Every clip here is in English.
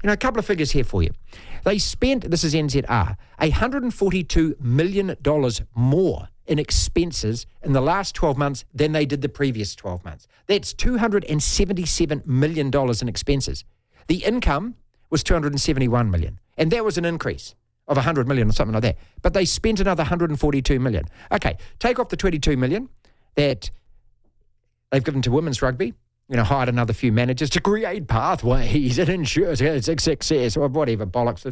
A couple of figures here for you. They spent, this is NZR, $142 million more in expenses in the last 12 months than they did the previous 12 months. That's $277 million in expenses. The income was $271 million, and that was an increase of $100 million or something like that. But they spent another $142 million. Okay, take off the $22 million that they've given to women's rugby, hired another few managers to create pathways and ensure success or whatever bollocks.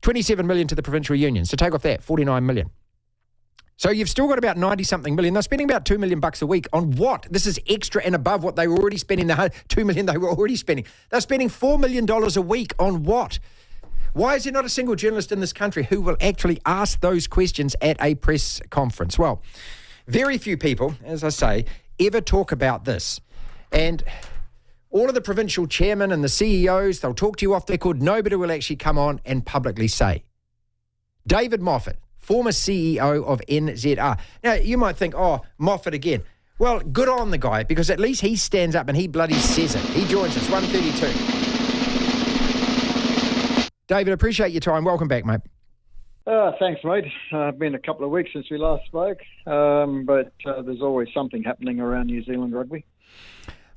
$27 million to the provincial unions. So take off that, $49 million. So you've still got about 90-something million. They're spending about $2 million a week on what? This is extra and above what they were already spending, the $2 million they were already spending. They're spending $4 million a week on what? Why is there not a single journalist in this country who will actually ask those questions at a press conference? Well, very few people, as I say, ever talk about this. And all of the provincial chairmen and the CEOs, they'll talk to you off the record. Nobody will actually come on and publicly say. David Moffett, former CEO of NZR. Now, you might think, Moffett again. Well, good on the guy, because at least he stands up and he bloody says it. He joins us, 1:32. David, appreciate your time. Welcome back, mate. Thanks, mate. It's been a couple of weeks since we last spoke, but there's always something happening around New Zealand rugby.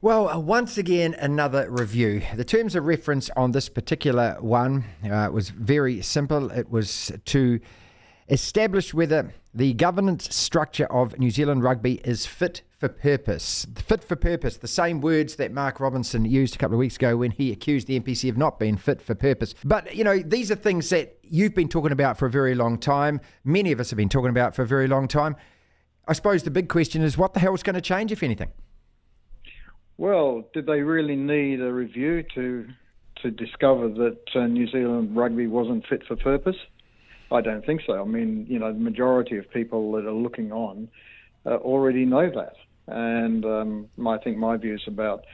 Well, once again, another review. The terms of reference on this particular one was very simple. It was to establish whether the governance structure of New Zealand rugby is fit for purpose. Fit for purpose, the same words that Mark Robinson used a couple of weeks ago when he accused the NPC of not being fit for purpose. But, these are things that you've been talking about for a very long time. Many of us have been talking about for a very long time. I suppose the big question is, what the hell is going to change, if anything? Well, did they really need a review to discover that New Zealand rugby wasn't fit for purpose? I don't think so. I mean, the majority of people that are looking on already know that. And I think my views about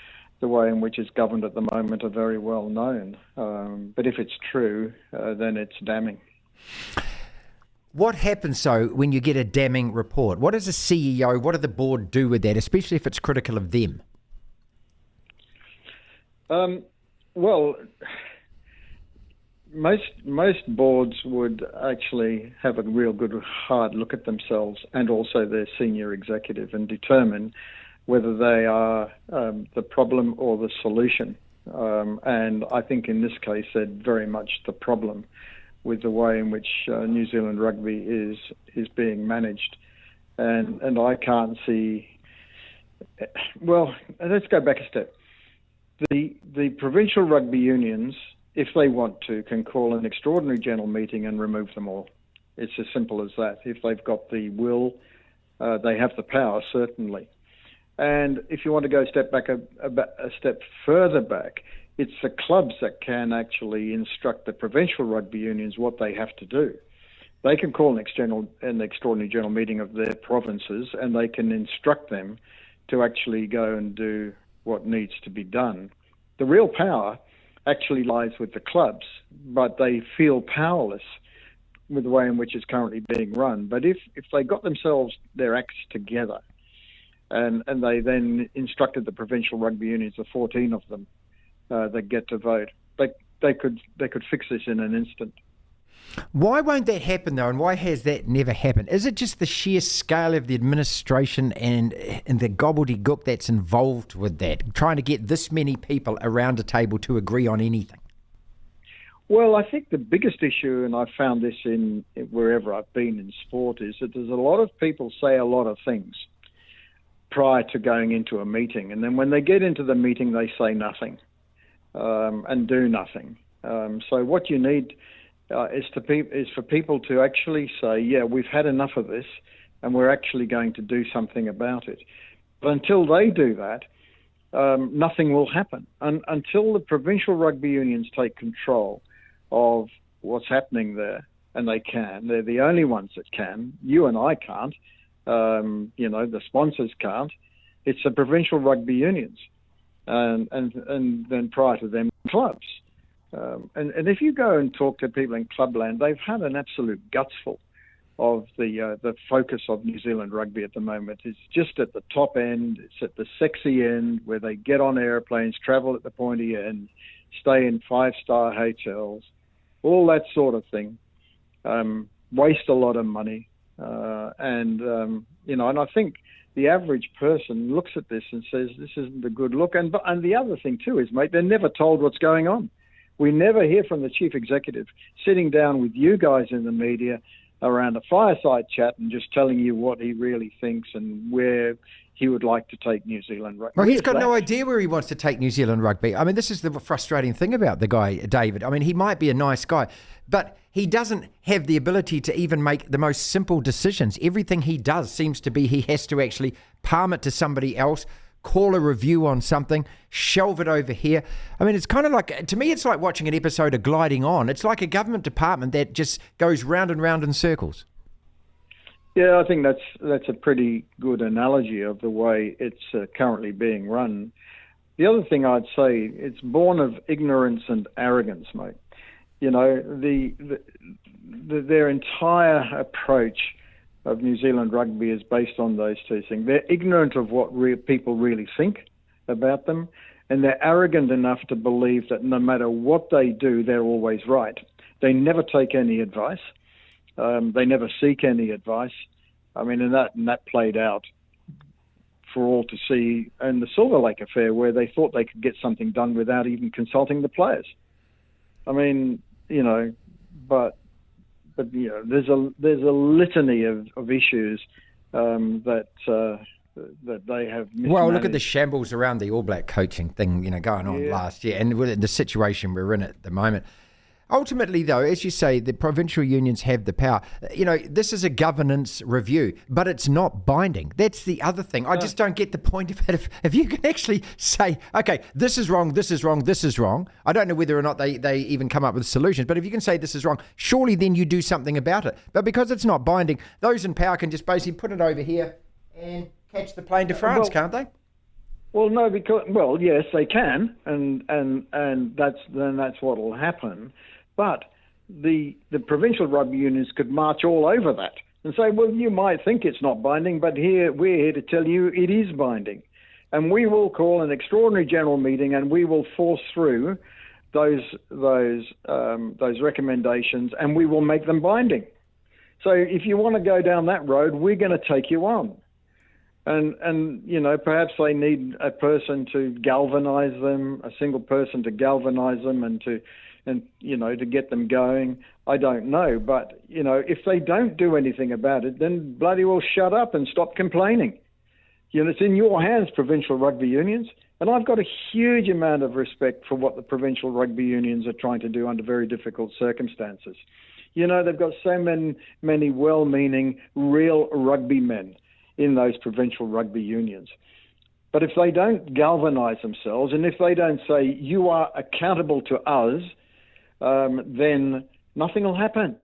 the way in which it's governed at the moment are very well known. But if it's true, then it's damning. What happens, though, when you get a damning report? What does a CEO, what does the board do with that, especially if it's critical of them? Well, most boards would actually have a real good hard look at themselves and also their senior executive and determine whether they are the problem or the solution. And I think in this case they're very much the problem with the way in which New Zealand rugby is being managed. And I can't see... Well, let's go back a step. The provincial rugby unions, if they want to, can call an extraordinary general meeting and remove them all. It's as simple as that. If they've got the will, they have the power, certainly. And if you want to go a step further back, it's the clubs that can actually instruct the provincial rugby unions what they have to do. They can call an extraordinary general meeting of their provinces, and they can instruct them to actually go and do what needs to be done. The real power actually lies with the clubs, but they feel powerless with the way in which it's currently being run. But if they got themselves their acts together and they then instructed the provincial rugby unions, the 14 of them that get to vote, they could fix this in an instant. Why won't that happen, though, and why has that never happened? Is it just the sheer scale of the administration and the gobbledygook that's involved with that, trying to get this many people around a table to agree on anything? Well, I think the biggest issue, and I've found this in wherever I've been in sport, is that there's a lot of people say a lot of things prior to going into a meeting, and then when they get into the meeting, they say nothing and do nothing. So what you need... is for people to actually say, yeah, we've had enough of this and we're actually going to do something about it. But until they do that, nothing will happen. Until the provincial rugby unions take control of what's happening there, and they're the only ones that can. You and I can't. The sponsors can't. It's the provincial rugby unions, and then prior to them, clubs. And if you go and talk to people in clubland, they've had an absolute gutsful of the focus of New Zealand rugby at the moment. It's just at the top end. It's at the sexy end where they get on airplanes, travel at the pointy end, stay in 5-star hotels, all that sort of thing, waste a lot of money. And I think the average person looks at this and says, this isn't a good look. And the other thing too is, mate, they're never told what's going on. We never hear from the chief executive sitting down with you guys in the media around a fireside chat and just telling you what he really thinks and where he would like to take New Zealand rugby. Well, he's got no idea where he wants to take New Zealand rugby. I mean, this is the frustrating thing about the guy, David. I mean, he might be a nice guy, but he doesn't have the ability to even make the most simple decisions. Everything he does seems to be he has to actually palm it to somebody else, call a review on something, shelve it over here. I mean, it's kind of like, to me, it's like watching an episode of Gliding On. It's like a government department that just goes round and round in circles. Yeah, I think that's a pretty good analogy of the way it's currently being run. The other thing I'd say, it's born of ignorance and arrogance, mate. You know, their entire approach of New Zealand rugby is based on those two things. They're ignorant of what people really think about them, and they're arrogant enough to believe that no matter what they do, they're always right. They never take any advice. They never seek any advice. I mean, and that played out for all to see in the Silver Lake affair, where they thought they could get something done without even consulting the players. I mean, but there's a litany of issues that they have mismanaged. Well, look at the shambles around the All Black coaching thing, going on last year, and with the situation we're in at the moment. Ultimately, though, as you say, the provincial unions have the power. This is a governance review, but it's not binding. That's the other thing. I just don't get the point of it. If you can actually say, okay, this is wrong, this is wrong, this is wrong. I don't know whether or not they even come up with solutions, but if you can say this is wrong, surely then you do something about it. But because it's not binding, those in power can just basically put it over here and catch the plane to France, can't they? Well, no, yes, they can, and that's what will happen. But the provincial rugby unions could march all over that and say, well, you might think it's not binding, but we're here to tell you it is binding. And we will call an extraordinary general meeting and we will force through those recommendations and we will make them binding. So if you want to go down that road, we're going to take you on. And perhaps they need a person to galvanize them, a single person to galvanize them and to get them going. I don't know. But, if they don't do anything about it, then bloody well shut up and stop complaining. It's in your hands, provincial rugby unions. And I've got a huge amount of respect for what the provincial rugby unions are trying to do under very difficult circumstances. They've got so many well-meaning, real rugby men in those provincial rugby unions. But if they don't galvanise themselves and if they don't say, you are accountable to us, then nothing will happen.